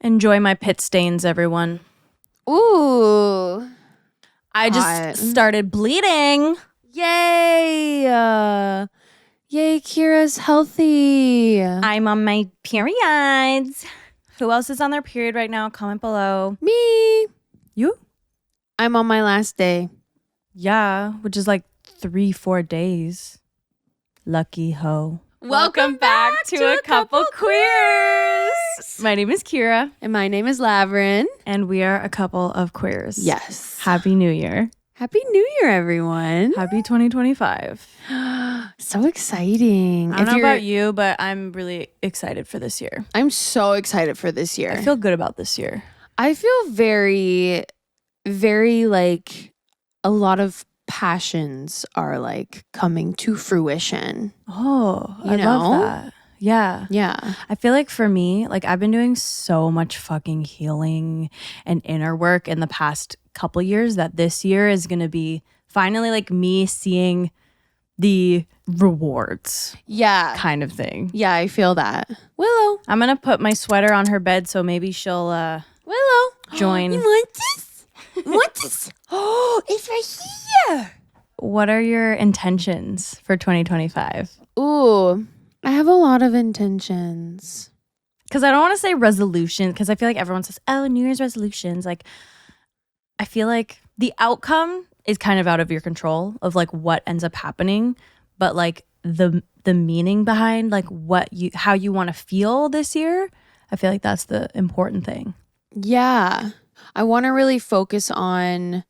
Enjoy my pit stains, everyone. Ooh. I just started bleeding. Yay. Yay, Keara's healthy. I'm on my periods. Who else is on their period right now? Comment below. Me. You? I'm on my last day. Yeah, which is like 3-4 days. Lucky hoe. Welcome back to A Couple Queers. My name is Keara. And my name is Lavren. And we are a couple of queers. Yes. Happy New Year. Happy New Year, everyone. Happy 2025. So exciting. I don't know about you, but I'm really excited for this year. I'm so excited for this year. I feel good about this year. I feel very, very like a lot of passions are like coming to fruition. Oh, You I know? love that. Yeah. Yeah. I feel like for me, like I've been doing so much fucking healing and inner work in the past couple years that this year is going to be finally like me seeing the rewards. Yeah. Kind of thing. Yeah, I feel that. Willow. I'm going to put my sweater on her bed so maybe she'll Willow. join. You want this? You want this? Oh, it's right here. What are your intentions for 2025? Ooh, I have a lot of intentions. Because I don't want to say resolution because I feel like everyone says, oh, New Year's resolutions. Like, I feel like the outcome is kind of out of your control of like what ends up happening. But like the meaning behind like how you want to feel this year, I feel like that's the important thing. Yeah. I want to really focus on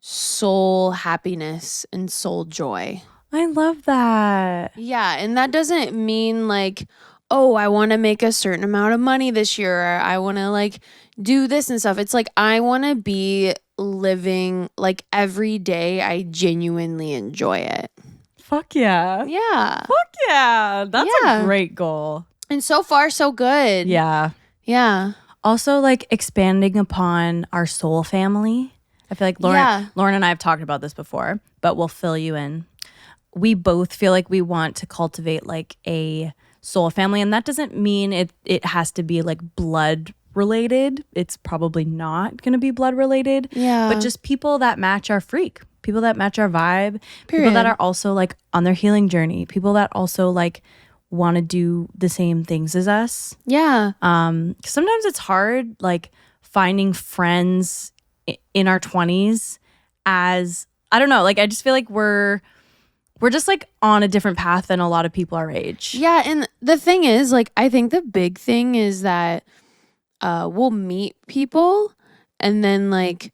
soul happiness and soul joy. I love that. Yeah. And that doesn't mean like, oh, I want to make a certain amount of money this year. Or I want to like do this and stuff. It's like, I want to be living like every day. I genuinely enjoy it. Fuck yeah. Yeah. Fuck yeah. That's a great goal. And so far, so good. Yeah. Yeah. Also like expanding upon our soul family. I feel like Lauren and I have talked about this before, but we'll fill you in. We both feel like we want to cultivate like a soul family, and that doesn't mean it has to be like blood related. It's probably not going to be blood related. Yeah. But just people that match our freak, people that match our vibe, Period. people that are also like on their healing journey, people that also like want to do the same things as us. Yeah. 'Cause sometimes it's hard like finding friends in our 20s as I don't know, like I just feel like we're just like on a different path than a lot of people our age. Yeah, and the thing is, like, I think the big thing is that we'll meet people and then like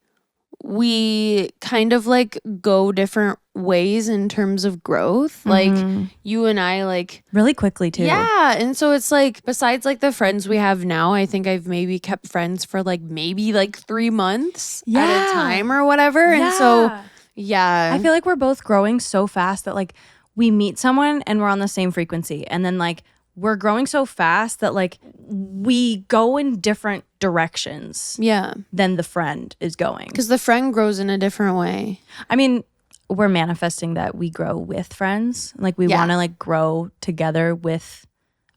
we kind of like go different ways in terms of growth. Like you and I like really quickly too. Yeah, and so it's like besides like the friends we have now, I think I've maybe kept friends for like maybe like 3 months at a time or whatever. Yeah. And so yeah. I feel like we're both growing so fast that like we meet someone and we're on the same frequency. And then like we're growing so fast that like we go in different directions than the friend is going. Because the friend grows in a different way. I mean, we're manifesting that we grow with friends. Like we want to like grow together with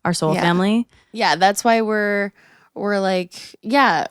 our soul family. Yeah, that's why we're like,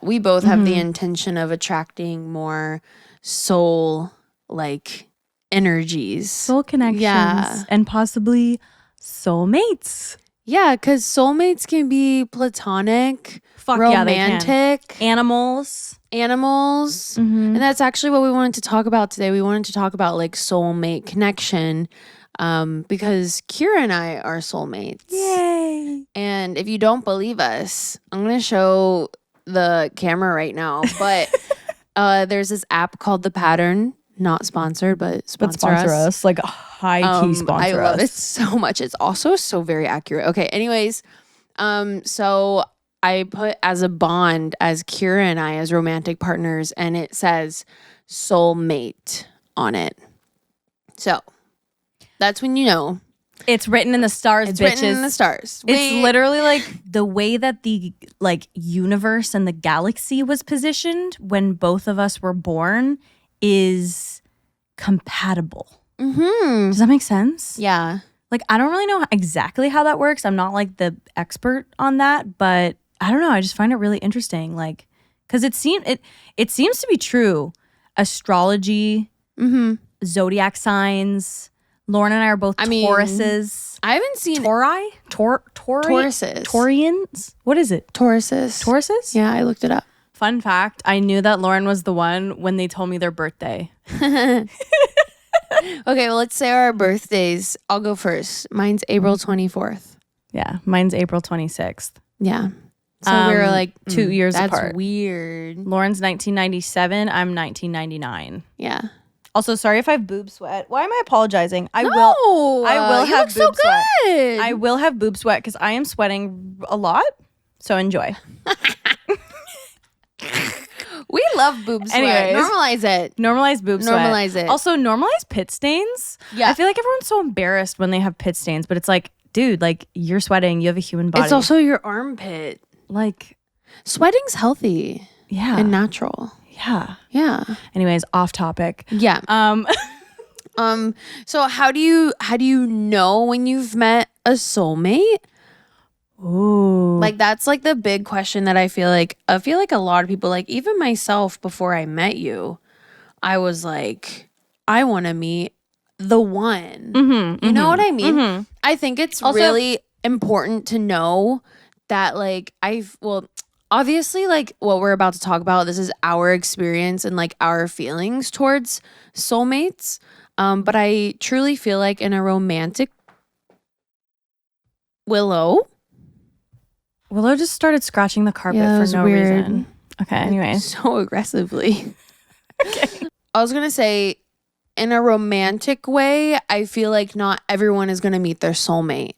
we both have the intention of attracting more soul like energies. Soul connections and possibly soulmates. Yeah, because soulmates can be platonic, romantic, animals. And that's actually what we wanted to talk about today. We wanted to talk about like soulmate connection because Keara and I are soulmates. Yay. And if you don't believe us, I'm going to show the camera right now. But there's this app called The Pattern. Not sponsored, but sponsor us. Like a high key sponsor I love us. it so much. It's also so very accurate. Okay, anyways, so I put as a bond as Keara and I as romantic partners, and it says soulmate on it. So that's when you know. It's written in the stars, it's bitches. Written in the stars. It's literally like the way that the like universe and the galaxy was positioned when both of us were born is compatible. Does that make sense? Yeah. Like, I don't really know exactly how that works. I'm not like the expert on that, but I don't know. I just find it really interesting. Like, because it seems to be true. Astrology, zodiac signs. Lauren and I are both Tauruses. I haven't seen Tauruses. Taurians? What is it? Tauruses? Yeah, I looked it up. Fun fact, I knew that Lauren was the one when they told me their birthday. Okay, well, let's say our birthdays. I'll go first. Mine's April 24th. Yeah, mine's April 26th. Yeah. So we were like 2 years apart. That's weird. Lauren's 1997. I'm 1999. Yeah. Also, sorry if I have boob sweat. Why am I apologizing? I will have boob sweat. I will have boob sweat because I am sweating a lot. So enjoy. We love boob sweat. Anyways, normalize it. Normalize boob sweat. Normalize it. Also, normalize pit stains. Yeah. I feel like everyone's so embarrassed when they have pit stains, but it's like, dude, like you're sweating. You have a human body. It's also your armpit. Like, sweating's healthy. Yeah. And natural. Yeah. Yeah. Anyways, off topic. Yeah. So how do you know when you've met a soulmate? Ooh. Like that's like the big question that I feel like a lot of people, like even myself before I met you, I was like, I want to meet the one. You know what I mean? I think it's also really important to know that like obviously like what we're about to talk about, this is our experience and like our feelings towards soulmates. But I truly feel like in a romantic Willow just started scratching the carpet for no reason. Okay, anyway. So aggressively. Okay. I was going to say, in a romantic way, I feel like not everyone is going to meet their soulmate.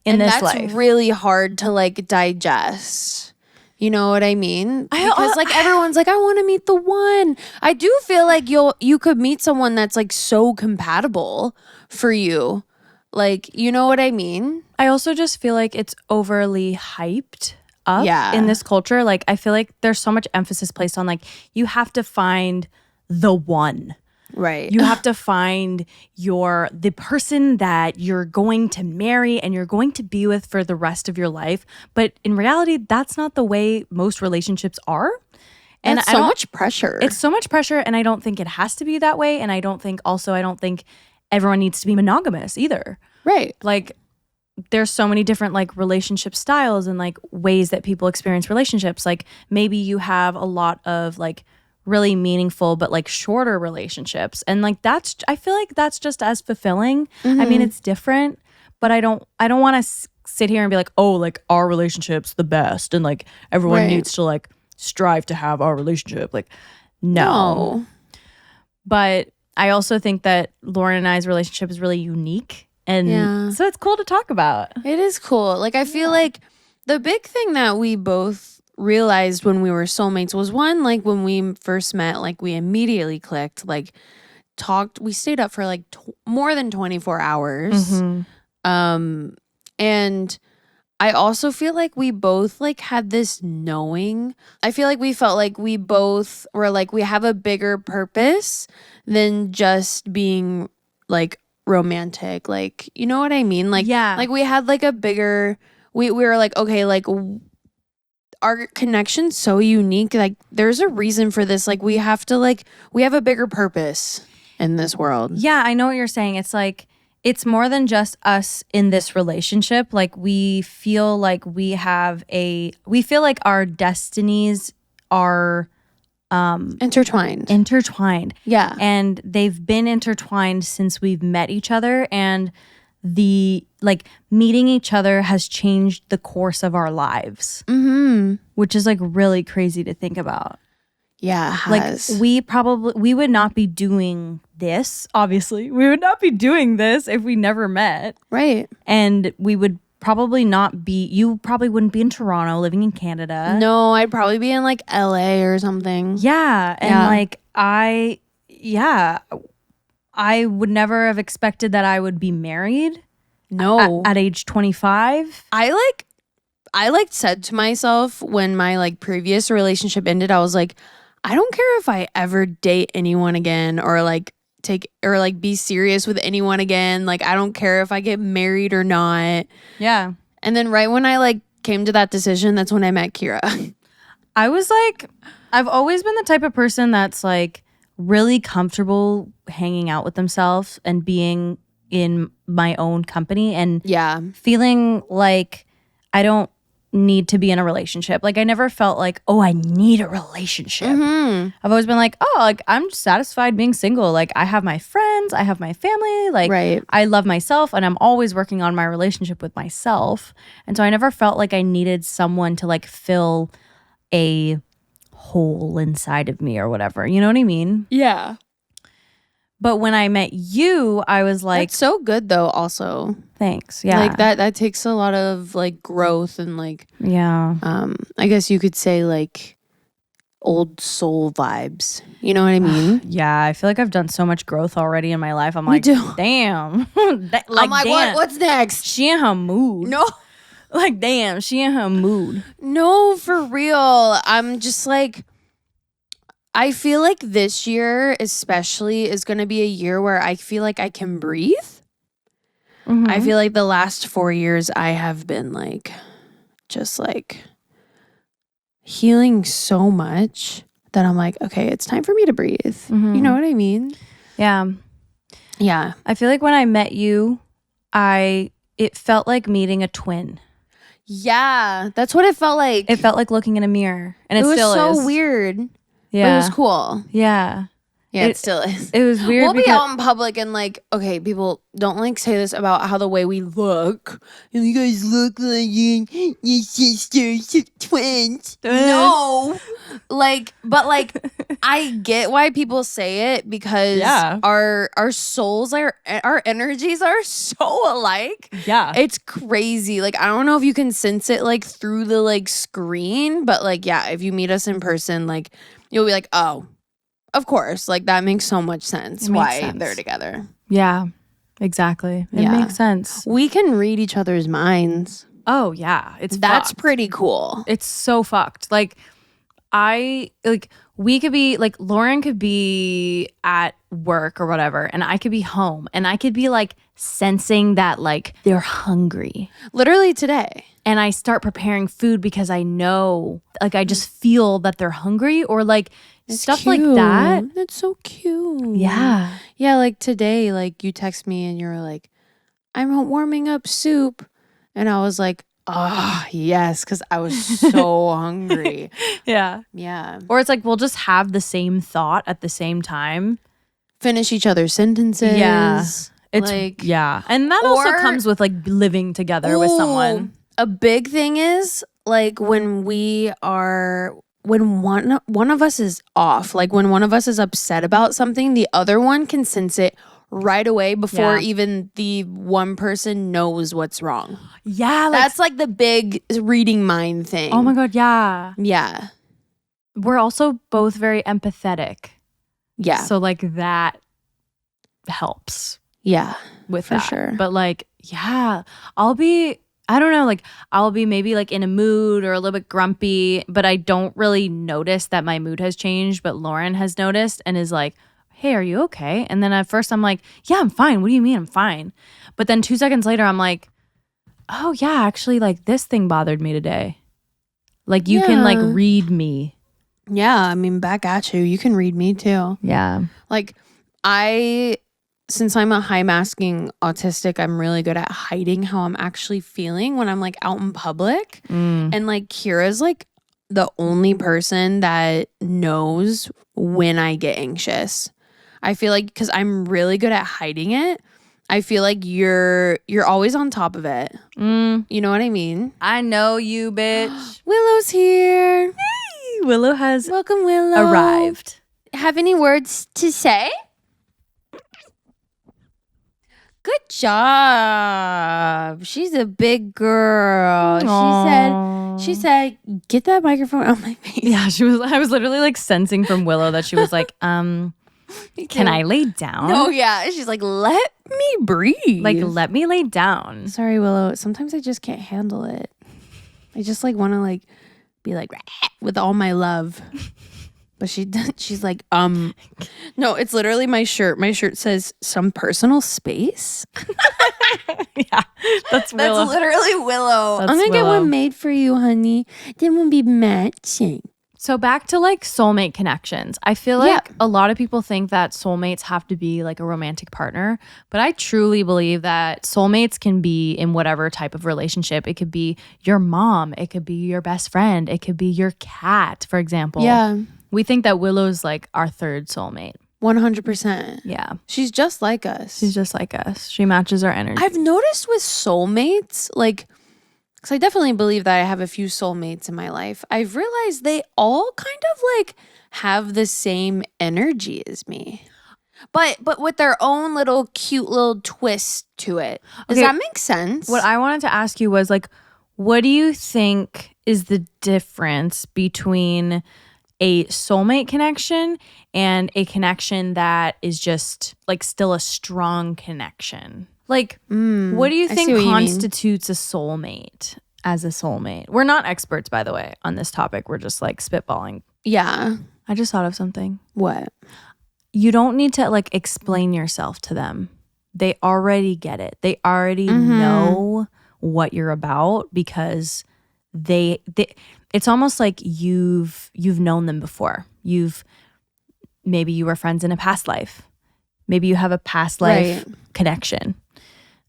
In this that's life. Really hard to like digest. You know what I mean? Because like everyone's like, I want to meet the one. I do feel like you could meet someone that's like so compatible for you. Like, you know what I mean? I also just feel like it's overly hyped up in this culture. Like, I feel like there's so much emphasis placed on like, you have to find the one. Right. You have to find the person that you're going to marry and you're going to be with for the rest of your life. But in reality, that's not the way most relationships are. And it's so much pressure. It's so much pressure. And I don't think it has to be that way. And I don't think everyone needs to be monogamous either. Right. Like, there's so many different like relationship styles and like ways that people experience relationships. Like maybe you have a lot of like really meaningful but like shorter relationships, and like I feel like that's just as fulfilling. I mean, it's different, but I don't want to sit here and be like, oh, like our relationship's the best and like everyone needs to like strive to have our relationship. Like no. But I also think that Lauren and I's relationship is really unique. And so it's cool to talk about. It is cool. Like, I feel like the big thing that we both realized when we were soulmates was one, like when we first met, like we immediately clicked, like talked, we stayed up for like more than 24 hours. And I also feel like we both like had this knowing. I feel like we felt like we both were like, we have a bigger purpose than just being like romantic. Like, you know what I mean? Like, like we had like a bigger, we were like, okay, like our connection's so unique. Like there's a reason for this. Like we have a bigger purpose in this world. Yeah, I know what you're saying. It's like, it's more than just us in this relationship. Like we feel like our destinies are intertwined. Yeah. And they've been intertwined since we've met each other, and the like meeting each other has changed the course of our lives. Which is like really crazy to think about. Yeah, like we would not be doing this. Obviously, we would not be doing this if we never met. Right. And we would probably not be. You probably wouldn't be in Toronto, living in Canada. No, I'd probably be in like LA or something. Yeah, and like I would never have expected that I would be married. No, at age 25. I said to myself when my like previous relationship ended, I was like, I don't care if I ever date anyone again or like be serious with anyone again. Like, I don't care if I get married or not. Yeah. And then right when I like came to that decision, that's when I met Keara. I was like, I've always been the type of person that's like really comfortable hanging out with themselves and being in my own company and feeling like I don't need to be in a relationship. Like I never felt like, oh, I need a relationship. I've always been like, oh, like I'm satisfied being single. Like I have my friends, I have my family, like I love myself, and I'm always working on my relationship with myself. And so I never felt like I needed someone to like fill a hole inside of me or whatever. You know what I mean? Yeah. But when I met you, I was like, that's so good though also. Thanks. Yeah. Like that takes a lot of like growth and like I guess you could say like old soul vibes. You know what I mean? Yeah, I feel like I've done so much growth already in my life. I'm like, damn. I'm like, damn. What's next? She in her mood. No. Like, damn, she in her mood. No, for real. I'm just like, I feel like this year especially is going to be a year where I feel like I can breathe. I feel like the last 4 years I have been like, just like healing so much that I'm like, okay, it's time for me to breathe. You know what I mean? Yeah. Yeah. I feel like when I met you, it felt like meeting a twin. Yeah, that's what it felt like. It felt like looking in a mirror, and it was still so is. weird. Yeah, but it was cool. Yeah, it still is. It was weird. We'll be out in public and like, okay, people don't like say this about how the way we look. You guys look like your sisters, twins. No, like, but like, I get why people say it because our souls our energies are so alike. Yeah, it's crazy. Like, I don't know if you can sense it like through the like screen, but like, yeah, if you meet us in person, like, you'll be like, oh. Of course, like that makes so much sense why they're together. Yeah, exactly. It makes sense. We can read each other's minds. Oh yeah, that's pretty cool. It's so fucked. Like we could be like Lauren could be at work or whatever, and I could be home, and I could be like sensing that like they're hungry. Literally today. And I start preparing food because I know, like I just feel that they're hungry or like stuff cute. like that. That's so cute. Yeah. Yeah, like today, like you text me and you're like, I'm warming up soup. And I was like, yes, because I was so hungry. Yeah. Yeah. Or it's like we'll just have the same thought at the same time. Finish each other's sentences. Yeah. It's like, yeah. And that also comes with like living together with someone. A big thing is like when one of us is off, like when one of us is upset about something, the other one can sense it right away before even the one person knows what's wrong. Yeah. That's like the big reading mind thing. Oh my God. Yeah. Yeah. We're also both very empathetic. Yeah. So like that helps. Yeah. With for that. Sure. But like, yeah, I don't know, like I'll be maybe like in a mood or a little bit grumpy, but I don't really notice that my mood has changed. But Lauren has noticed and is like, hey, are you okay? And then at first I'm like, yeah, I'm fine. What do you mean I'm fine? But then 2 seconds later, I'm like, oh yeah, actually like this thing bothered me today. Like you can like read me. Yeah. I mean, back at you. You can read me too. Yeah. Like since I'm a high masking autistic, I'm really good at hiding how I'm actually feeling when I'm like out in public. And like Keara's like the only person that knows when I get anxious. I feel like because I'm really good at hiding it, I feel like you're always on top of it. You know what I mean? I know you, bitch. Willow's here. Hey, Willow has welcome, Willow. Arrived. Have any words to say? Good job. She's a big girl. Aww. She said, get that microphone on my face. Yeah, I was literally like sensing from Willow that she was like, can I lay down? Oh yeah. She's like, let me breathe. Like, let me lay down. Sorry, Willow. Sometimes I just can't handle it. I just like want to like be like with all my love. But she's like, no, it's literally my shirt. My shirt says some personal space. Yeah, that's Willow. That's literally Willow. That's I'm going to get Willow. one made for you, honey. Then we'll be matching. So back to like soulmate connections. I feel like a lot of people think that soulmates have to be like a romantic partner, but I truly believe that soulmates can be in whatever type of relationship. It could be your mom, it could be your best friend, it could be your cat, for example. Yeah. We think that Willow's like our third soulmate. 100%. Yeah. She's just like us. She's just like us. She matches our energy. I've noticed with soulmates, like, because I definitely believe that I have a few soulmates in my life. I've realized they all kind of like have the same energy as me, but with their own little cute little twist to it. Does that make sense? What I wanted to ask you was like, what do you think is the difference between a soulmate connection and a connection that is just like still a strong connection? Like, what do you think constitutes a soulmate as a soulmate? We're not experts, by the way, on this topic. We're just like spitballing. Yeah. I just thought of something. What? You don't need to like explain yourself to them. They already get it. They already know what you're about because they it's almost like you've known them before. Maybe you were friends in a past life. Maybe you have a past life connection.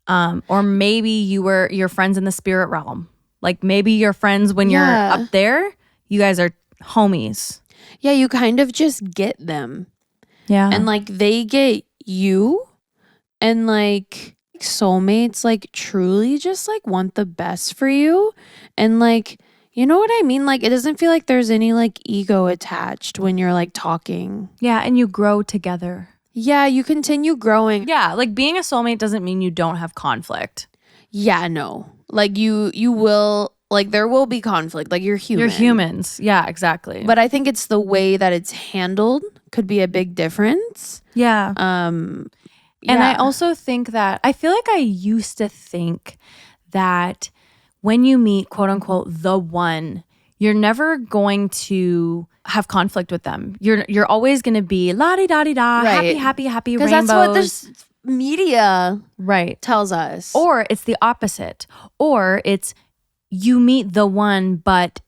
Or maybe you're friends in the spirit realm. Like maybe you're friends when you're up there. You guys are homies. Yeah, you kind of just get them. Yeah. And like they get you, and like soulmates like truly just like want the best for you. And like, you know what I mean? Like it doesn't feel like there's any like ego attached when you're like talking. Yeah, and you grow together. Yeah, you continue growing. Yeah, like being a soulmate doesn't mean you don't have conflict. Yeah, no. Like you will, like there will be conflict. Like you're human. You're humans. Yeah, exactly. But I think it's the way that it's handled could be a big difference. Yeah. And I also think that I feel like I used to think that when you meet quote unquote the one, you're never going to have conflict with them. You're always going to be la-di-da-di-da, happy, rainbows. Because that's what this media tells us. Or it's the opposite. Or it's you meet the one, but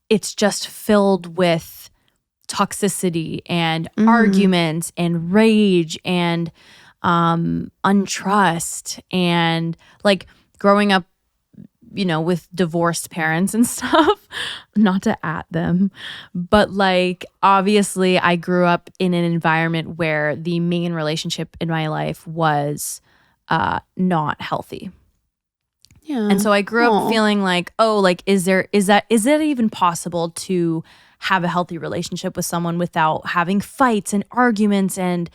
it's just filled with toxicity and arguments and rage and untrust and like growing up, you know, with divorced parents and stuff, not to at them, but like obviously I grew up in an environment where the main relationship in my life was not healthy. Yeah. And so I grew up feeling like, oh, like is it even possible to have a healthy relationship with someone without having fights and arguments and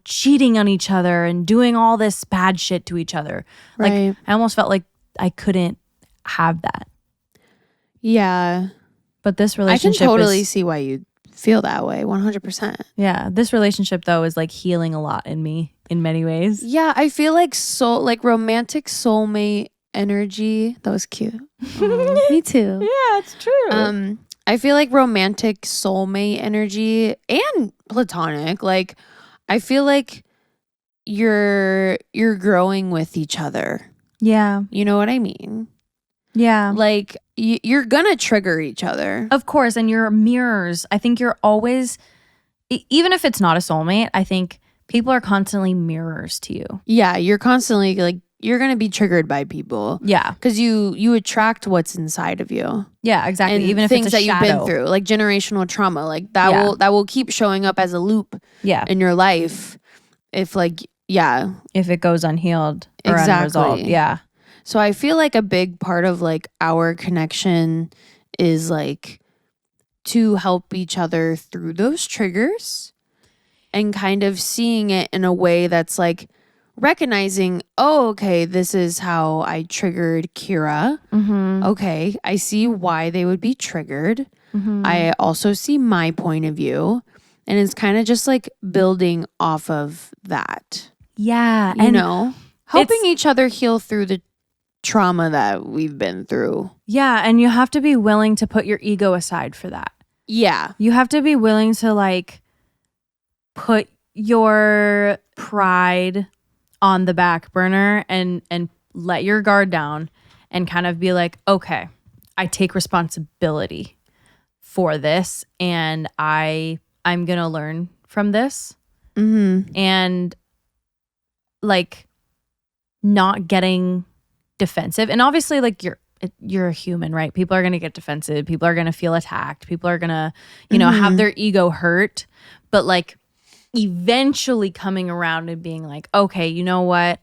cheating on each other and doing all this bad shit to each other. Like I almost felt like I couldn't have that. Yeah. But this relationship I can totally see why you feel that way. 100%. Yeah. This relationship though is like healing a lot in me in many ways. Yeah. I feel like romantic soulmate energy. That was cute. Me too. Yeah, it's true. I feel like romantic soulmate energy and platonic, like I feel like you're growing with each other. Yeah. You know what I mean? Yeah. Like you're gonna trigger each other. Of course. And you're mirrors. I think you're always, even if it's not a soulmate, I think people are constantly mirrors to you. Yeah. You're constantly like, you're gonna be triggered by people. Yeah. Because you attract what's inside of you. Yeah, exactly. And even if things it's a that shadow. you've been through, like generational trauma, like that will keep showing up as a loop in your life if if it goes unhealed or unresolved. Yeah. So I feel like a big part of like our connection is like to help each other through those triggers and kind of seeing it in a way that's like recognizing, oh, okay, this is how I triggered Keara. Okay, I see why they would be triggered. I also see my point of view. And it's kind of just like building off of that. Yeah. You know, helping each other heal through the trauma that we've been through. Yeah. And you have to be willing to put your ego aside for that. Yeah. You have to be willing to like put your pride on the back burner and let your guard down and kind of be like, okay, I take responsibility for this and I'm going to learn from this. And like not getting defensive. And obviously like you're a human, right? People are going to get defensive. People are going to feel attacked. People are going to, have their ego hurt. But like eventually coming around and being like, okay, you know what?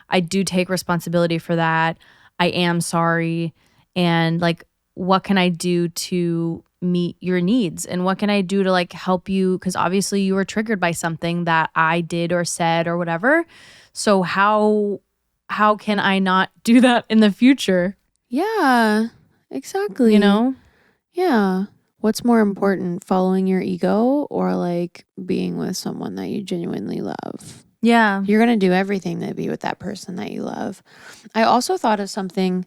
I do take responsibility for that. I am sorry. And like, what can I do to meet your needs? And what can I do to like help you? Because obviously you were triggered by something that I did or said or whatever. So how can I not do that in the future? Yeah, exactly. Yeah. What's more important, following your ego or like being with someone that you genuinely love? Yeah. You're going to do everything to be with that person that you love. I also thought of something.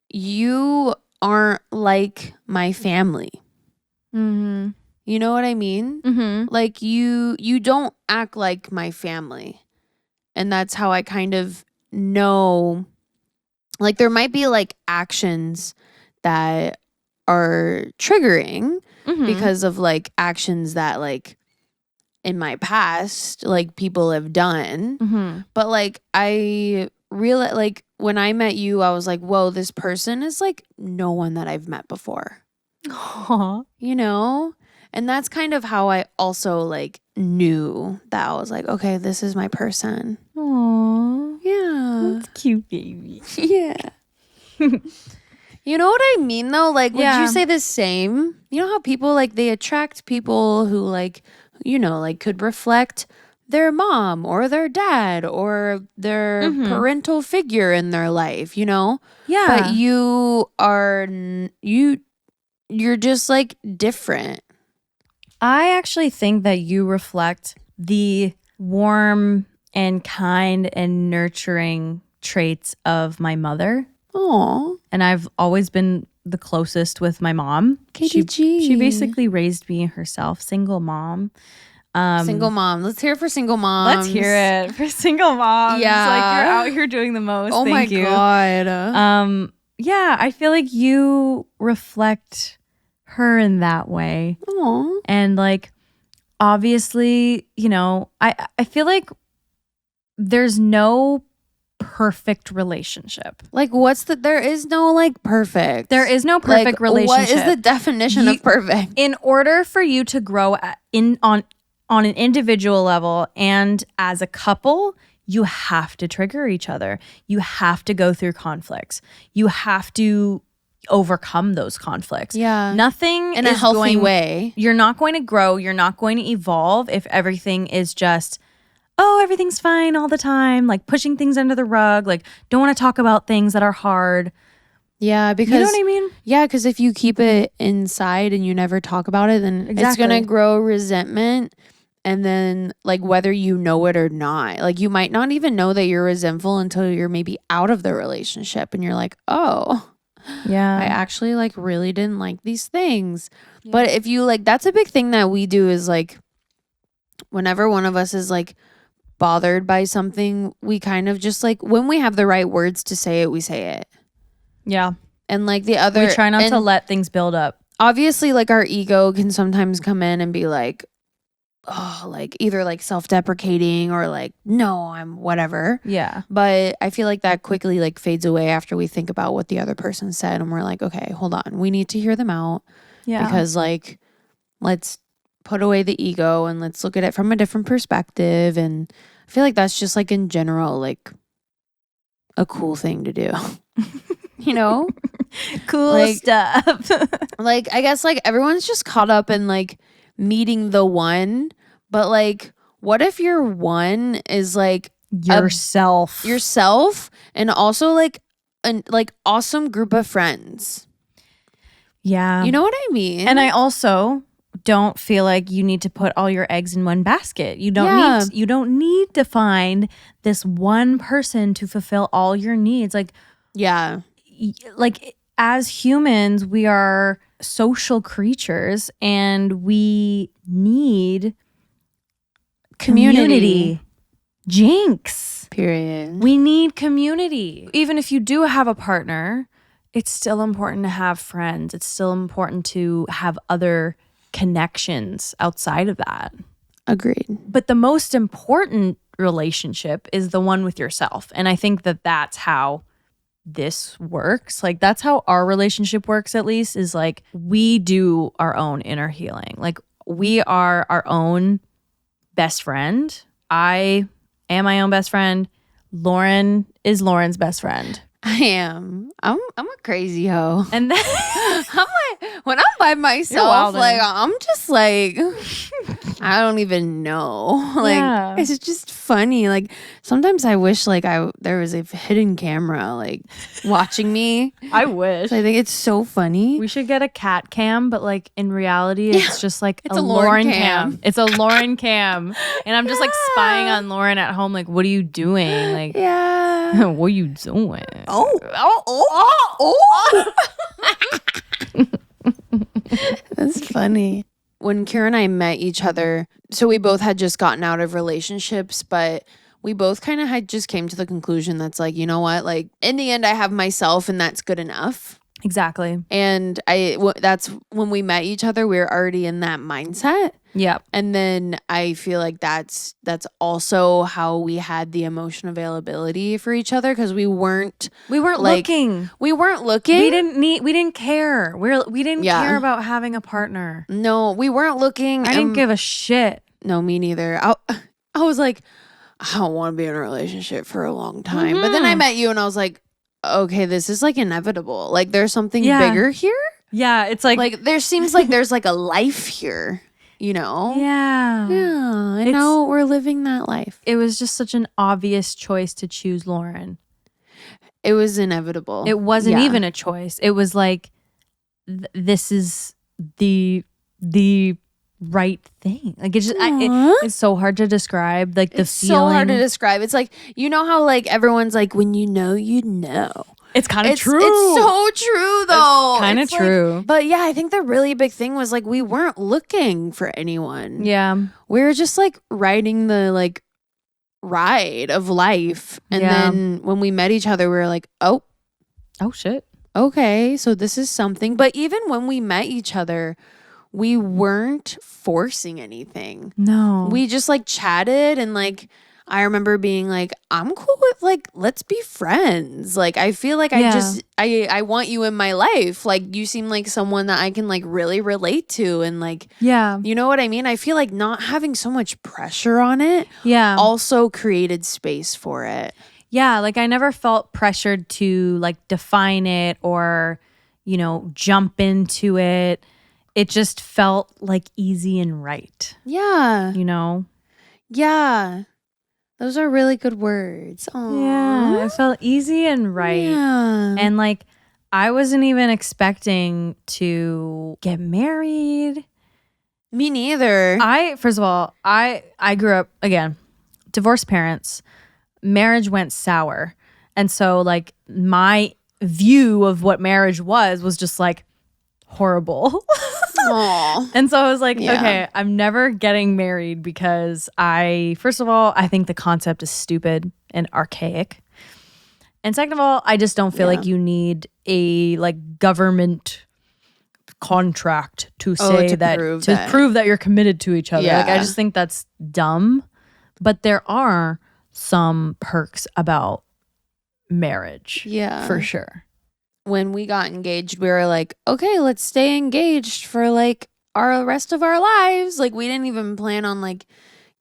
You aren't like my family. You know what I mean? Like you don't act like my family. And that's how I kind of know, like there might be like actions that are triggering because of like actions that like in my past like people have done. But like I realized like when I met you, I was like, whoa, this person is like no one that I've met before. Aww. And that's kind of how I also like knew that I was like, okay, this is my person. Aww. Yeah. That's cute, baby. Yeah. You know what I mean though? Like, would you say the same? You know how people like they attract people who like, like could reflect their mom or their dad or their parental figure in their life, Yeah. But you're just like different. I actually think that you reflect the warm and kind and nurturing traits of my mother. Aww. And I've always been the closest with my mom. KDG. She basically raised me herself, single mom. Single mom. Let's hear it for single moms. Let's hear it for single moms. Yeah. Like you're out here doing the most. Oh Thank you. God. Yeah, I feel like you reflect her in that way. Aww. And like, obviously, I feel like there's no perfect relationship. Like there is no like perfect. There is no perfect relationship. What is the definition of perfect? In order for you to grow on an individual level and as a couple, you have to trigger each other. You have to go through conflicts. You have to overcome those conflicts. Yeah. Nothing in a healthy way. You're not going to grow. You're not going to evolve if everything is just, oh, everything's fine all the time. Like pushing things under the rug. Like don't want to talk about things that are hard. Yeah, because you know what I mean? Yeah, because if you keep it inside and you never talk about it, then it's gonna grow resentment. And then like whether you know it or not, like you might not even know that you're resentful until you're maybe out of the relationship and you're like, oh, yeah, I actually like really didn't like these things. Yeah. But if you like, that's a big thing that we do is like whenever one of us is like bothered by something, we kind of just like when we have the right words to say it, we say it. Yeah. And like the other, we try not to let things build up. Obviously, like our ego can sometimes come in and be like, oh, like either like self-deprecating or like, no, I'm whatever. Yeah. But I feel like that quickly like fades away after we think about what the other person said. And we're like, okay, hold on. We need to hear them out. Yeah. Because like, let's put away the ego and let's look at it from a different perspective. And I feel like that's just like in general, like a cool thing to do. Cool like, stuff. Like, I guess like everyone's just caught up in like meeting the one, but like, what if your one is like yourself and also like an like awesome group of friends? Yeah. You know what I mean? And I also don't feel like you need to put all your eggs in one basket. You don't need to find this one person to fulfill all your needs. Like, yeah. Like as humans, we are social creatures and we need community. Jinx. Period. We need community. Even if you do have a partner, it's still important to have friends. It's still important to have other connections outside of that. Agreed. But the most important relationship is the one with yourself. And I think that that's how this works. Like, that's how our relationship works, at least, is like we do our own inner healing. Like, we are our own best friend. I am my own best friend. Lauren is Lauren's best friend. I am. I'm a crazy hoe. And then I'm like, when I'm by myself, like, I'm just like, I don't even know. Like, it's just funny. Like, sometimes I wish like there was a hidden camera like watching me. I wish. So I think it's so funny. We should get a cat cam, but like in reality, it's just like it's a Lauren cam. It's a Lauren cam. And I'm just like spying on Lauren at home. Like, what are you doing? Like, what are you doing? That's funny. When Keara and I met each other, so we both had just gotten out of relationships, but we both kind of had just came to the conclusion that's like, you know what? Like, in the end, I have myself and that's good enough. Exactly. And that's when we met each other, we were already in that mindset. Yeah. And then I feel like that's also how we had the emotion availability for each other, because we weren't like, looking. We weren't looking. We didn't care. We didn't care about having a partner. No, we weren't looking. I didn't give a shit. No, me neither. I was like, I don't want to be in a relationship for a long time. Mm-hmm. But then I met you and I was like, okay, this is like inevitable. Like, there's something bigger here. Yeah, it's like there seems like there's like a life here, you know? Yeah. Yeah. And now we're living that life. It was just such an obvious choice to choose Lauren. It was inevitable. It wasn't even a choice. It was like, this is the right thing. Like, it's just it's so hard to describe. Like, the it's feeling. So hard to describe. It's like, you know how like everyone's like, when you know, you know. It's kind of true. It's so true though. Kind of true. Like, but yeah, I think the really big thing was like, we weren't looking for anyone. Yeah. We were just like riding the like ride of life. And then when we met each other, we were like, oh shit. Okay, so this is something. But even when we met each other, we weren't forcing anything. No. We just like chatted, and like I remember being like, I'm cool with like, let's be friends. Like, I feel like I want you in my life. Like, you seem like someone that I can like really relate to, and like, you know what I mean? I feel like not having so much pressure on it also created space for it. Yeah, like I never felt pressured to like define it or, you know, jump into it. It just felt like easy and right. Yeah. You know? Yeah. Those are really good words. Aww. Yeah, it felt easy and right. Yeah. And like, I wasn't even expecting to get married. Me neither. First of all, I grew up, again, divorced parents. Marriage went sour. And so like my view of what marriage was just like horrible. And so I was like, okay, I'm never getting married because first of all, I think the concept is stupid and archaic. And second of all, I just don't feel like you need a like government contract to say prove that you're committed to each other. Yeah. Like, I just think that's dumb. But there are some perks about marriage. Yeah. For sure. When we got engaged, we were like, okay, let's stay engaged for like our rest of our lives. Like, we didn't even plan on like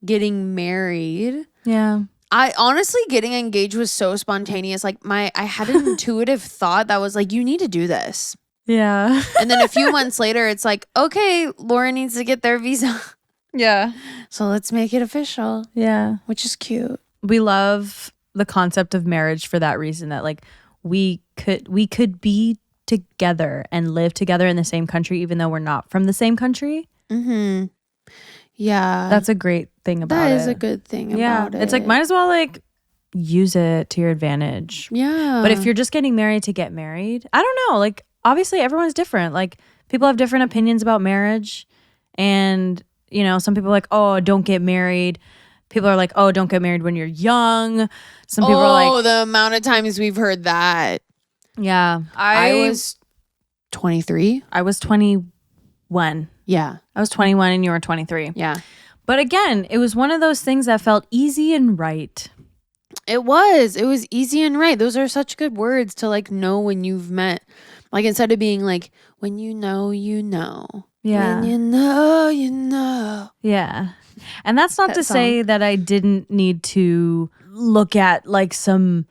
getting married. Yeah. I honestly, getting engaged was so spontaneous. Like, I had an intuitive thought that was like, you need to do this. Yeah. And then a few months later, it's like, okay, Lauren needs to get their visa. Yeah. So let's make it official. Yeah. Which is cute. We love the concept of marriage for that reason, that like we could be together and live together in the same country even though we're not from the same country. Mm-hmm. Yeah. That's a great thing about it. That is a good thing about it. It's like, might as well like use it to your advantage. Yeah. But if you're just getting married to get married, I don't know. Like, obviously everyone's different. Like, people have different opinions about marriage. And, you know, some people are like, oh, don't get married People are like, oh, don't get married when you're young. Some people are like, the amount of times we've heard that. yeah. I was 23. I was 21. Yeah. I was 21 and you were 23. Yeah. But again, it was one of those things that felt easy and right. It was easy and right. Those are such good words to like know when you've met. Like instead of being like, when you know, you know. Yeah. When you know, you know. Yeah. And that's not to say that I didn't need to look at like some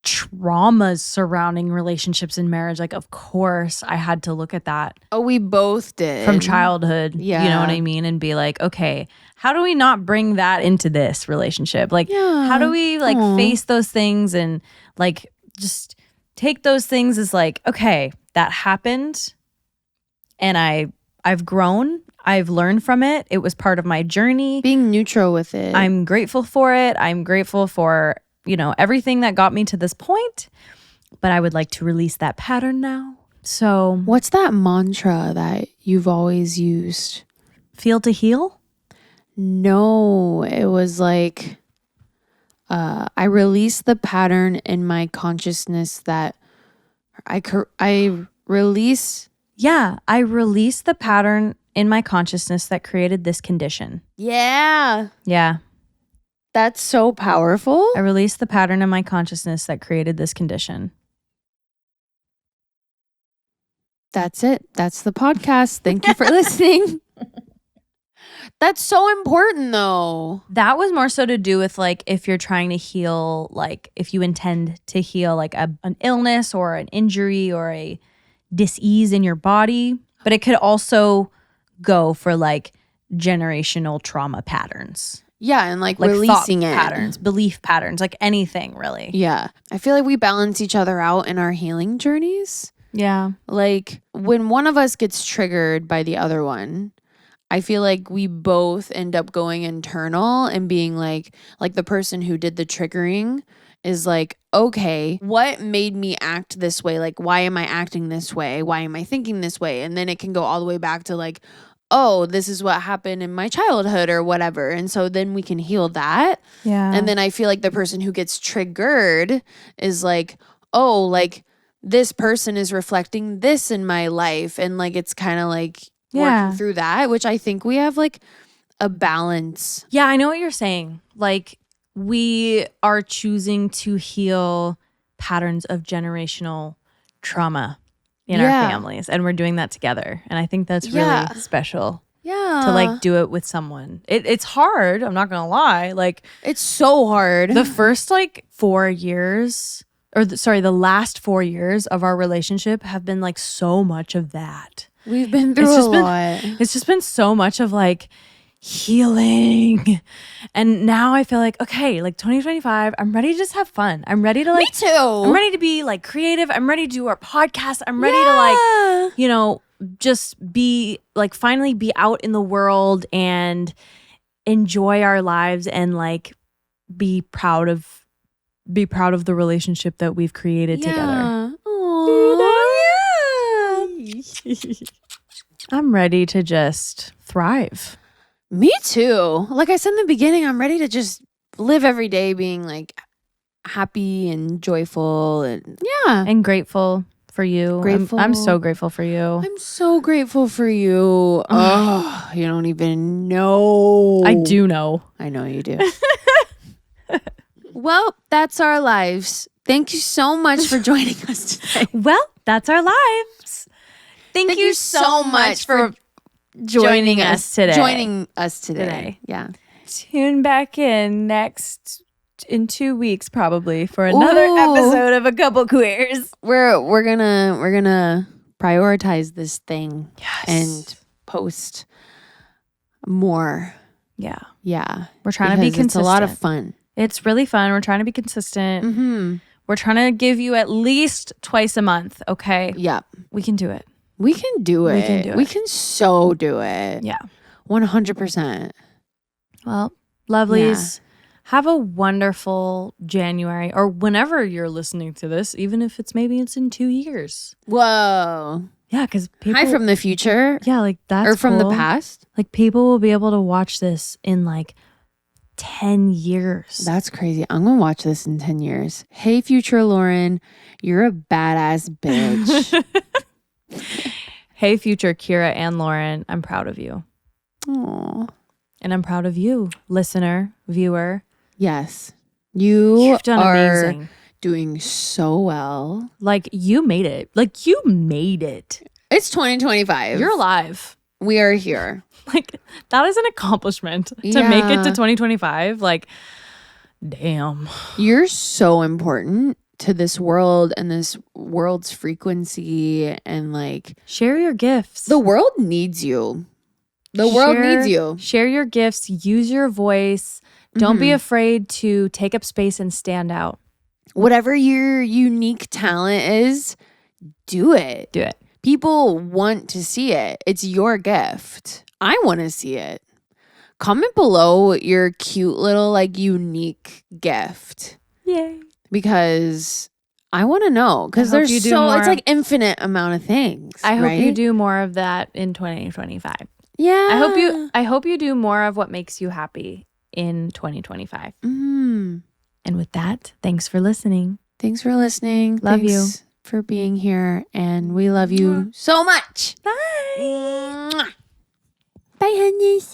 traumas surrounding relationships and marriage. Like, of course, I had to look at that. Oh, we both did. From childhood. Yeah. You know what I mean? And be like, okay, how do we not bring that into this relationship? Like, how do we like face those things and like just take those things as like, okay, that happened and I've grown. I've learned from it. It was part of my journey. Being neutral with it. I'm grateful for it. I'm grateful for, you know, everything that got me to this point. But I would like to release that pattern now. So what's that mantra that you've always used? Feel to heal? No, it was like I release the pattern in my consciousness that I release. Yeah, I release the pattern in my consciousness that created this condition. Yeah. Yeah. That's so powerful. I release the pattern in my consciousness that created this condition. That's it. That's the podcast. Thank you for listening. That's so important though. That was more so to do with like if you're trying to heal, like if you intend to heal like an illness or an injury or a dis-ease in your body. But it could also go for like generational trauma patterns. Yeah, and like releasing thought patterns, belief patterns, like anything really. Yeah. I feel like we balance each other out in our healing journeys. Yeah. Like when one of us gets triggered by the other one, I feel like we both end up going internal and being like the person who did the triggering is like, okay, what made me act this way? Like, why am I acting this way? Why am I thinking this way? And then it can go all the way back to like, oh, this is what happened in my childhood or whatever. And so then we can heal that. Yeah. And then I feel like the person who gets triggered is like, oh, like this person is reflecting this in my life. And like, it's kind of like working through that, which I think we have like a balance. Yeah, I know what you're saying. Like we are choosing to heal patterns of generational trauma in our families, and we're doing that together. And I think that's really special. Yeah. To like do it with someone. It's hard, I'm not gonna lie. Like it's so hard. The first like 4 years, the last 4 years of our relationship have been like so much of that. We've been through a lot. It's just been so much of like healing. And now I feel like, okay, like 2025, I'm ready to just have fun. I'm ready to like, me too. I'm ready to be like creative. I'm ready to do our podcast. I'm ready to like, you know, just be like, finally be out in the world and enjoy our lives and like be proud of the relationship that we've created together. I'm ready to just thrive. Me too. Like I said in the beginning, I'm ready to just live every day being like happy and joyful and grateful for you. Grateful. I'm so grateful for you. I'm so grateful for you. Oh, you don't even know. I do know. I know you do. Well, that's our lives. Thank you so much for joining us today. Well, that's our lives. Thank you so much for joining us today. Yeah. Tune back in in 2 weeks probably for another episode of A Couple Queers. We're gonna prioritize this thing and post more. Yeah. Yeah. We're trying to be consistent. It's a lot of fun. It's really fun. We're trying to be consistent. Mm-hmm. We're trying to give you at least twice a month, okay? Yeah. We can do it. We can do it. We can so do it. Yeah. 100%. Well, lovelies, have a wonderful January or whenever you're listening to this, even if it's in 2 years. Whoa. Yeah, because people... Hi from the future. Yeah, like that's Or from the past. Like people will be able to watch this in like 10 years. That's crazy. I'm going to watch this in 10 years. Hey, future Lauren, you're a badass bitch. Hey, future Keara and Lauren, I'm proud of you. Aww. And I'm proud of you, listener, viewer. Yes. You've done amazing. Doing so well. Like, you made it. Like, you made it. It's 2025. You're alive. We are here. Like, that is an accomplishment to make it to 2025. Like, damn. You're so important to this world and this world's frequency, and like, share your gifts. The world needs you. The world needs you. Share your gifts. Use your voice. Don't be afraid to take up space and stand out. Whatever your unique talent is, do it. Do it. People want to see it. It's your gift. I want to see it. Comment below your cute little like unique gift. Yay. Because I want to know, because there's it's like infinite amount of things. I hope you do more of that in 2025. Yeah. I hope you do more of what makes you happy in 2025. And with that, thanks for listening. Thanks for listening. Love you. For being here, and we love you so much. Bye. Bye, honeys.